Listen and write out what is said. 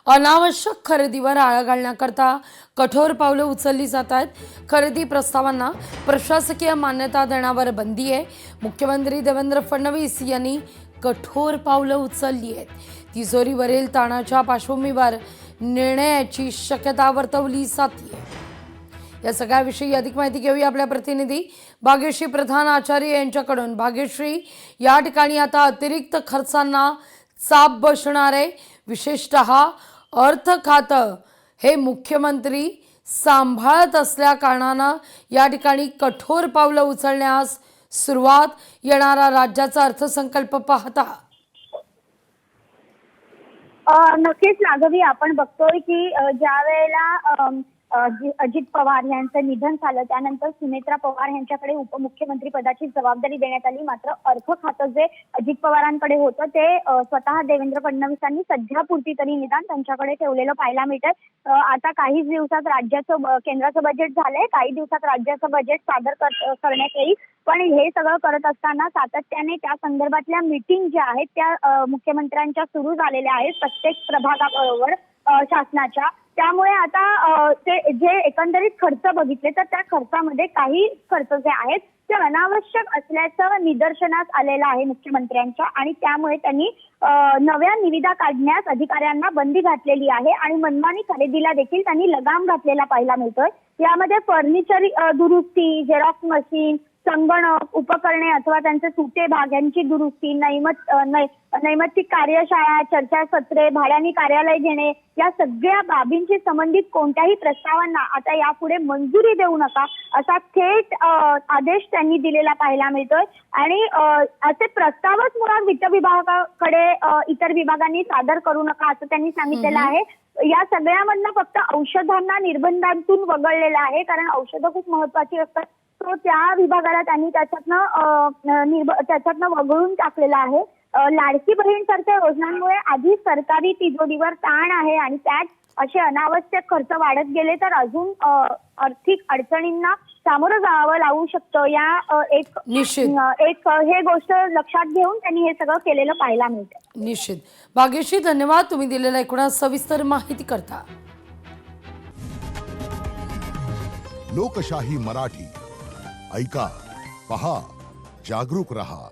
अनावश्यक खरेदीवर आळा घालण्याकरता कठोर पावलं उचलली जात आहेत। खरेदी प्रस्तावांना प्रशासकीय मान्यता देण्यावर बंदी आहे। मुख्यमंत्री देवेंद्र फडणवीस यांनी कठोर पावलं उचलली आहेत। तिजोरीवरील ताणाच्या पार्श्वभूमीवर निर्णयाची शक्यता वर्तवली जाते। या सगळ्याविषयी अधिक माहिती घेऊया आपल्या प्रतिनिधी भाग्यश्री प्रधान आचार्य यांच्याकडून। भाग्यश्री, या ठिकाणी आता अतिरिक्त खर्चांना चाप बसणार आहे। विशेषतः अर्थ खातं हे मुख्यमंत्री सांभाळत असल्या कारणानं या ठिकाणी कठोर पावलं उचलण्यास सुरुवात येणारा राज्याचा अर्थसंकल्प पाहता। नक्कीच नागवी, आपण बघतोय की ज्या वेळेला अजित पवार यांचं निधन झालं त्यानंतर सुनेत्रा पवार यांच्याकडे उपमुख्यमंत्री पदाची जबाबदारी देण्यात आली। मात्र अर्थ खातं जे अजित पवारांकडे होतं ते स्वतः देवेंद्र फडणवीसांनी सध्यापुरती तरी निदान त्यांच्याकडे ठेवलेलं पाहायला मिळतंय। आता काहीच दिवसात राज्याचं केंद्राचं बजेट झालंय, काही दिवसात राज्याचं बजेट सादर करण्यात येईल। पण हे सगळं करत असताना सातत्याने त्या संदर्भातल्या मीटिंग ज्या आहेत त्या मुख्यमंत्र्यांच्या सुरू झालेल्या आहेत प्रत्येक प्रभागाबरोबर शासनाच्या। त्यामुळे आता ते जे एकंदरीत खर्च बघितले तर त्या खर्चामध्ये काही खर्च जे आहेत ते अनावश्यक असल्याचं निदर्शनास आलेलं आहे मुख्यमंत्र्यांच्या, आणि त्यामुळे त्यांनी नव्या निविदा काढण्यास अधिकाऱ्यांना बंदी घातलेली आहे आणि मनमानी खरेदीला देखील त्यांनी लगाम घातलेला पाहायला मिळतोय। यामध्ये फर्निचर दुरुस्ती, झेरॉक्स मशीन, संगणक उपकरणे अथवा त्यांचे सुटे भाग यांची दुरुस्ती, नैमित्तिक कार्यशाळा, चर्चासत्रे, भाड्याने कार्यालय घेणे या सगळ्या बाबींशी संबंधित कोणत्याही प्रस्तावांना आता यापुढे मंजुरी देऊ नका असा थेट आदेश त्यांनी दिलेला पाहायला मिळतोय। आणि असे प्रस्तावच मुळात वित्त विभागाकडे इतर विभागांनी सादर करू नका असं त्यांनी सांगितलेलं आहे। या सगळ्यामधनं फक्त औषधांना निर्बंधांतून वगळलेलं आहे, कारण औषधं खूप महत्वाची असतात। तो त्या विभागाला त्यांनी त्याच्यातनं वगळून टाकलेला आहे। लाडकी बहीण सारख्या योजनांमुळे आधी सरकारी तिजोरीवर ताण आहे आणि त्यात असे अनावश्यक खर्च वाढत गेले तर अजून आर्थिक अडचणींना सामोरं जावं लागू शकतं। एक हे गोष्ट लक्षात घेऊन त्यांनी हे सगळं केलेलं पाहायला मिळतं। निश्चित। भाग्यश्री, धन्यवाद तुम्ही दिलेल्या एकूण सविस्तर माहिती करता। लोकशाही मराठी ऐका, पहा, जागरूक रहा।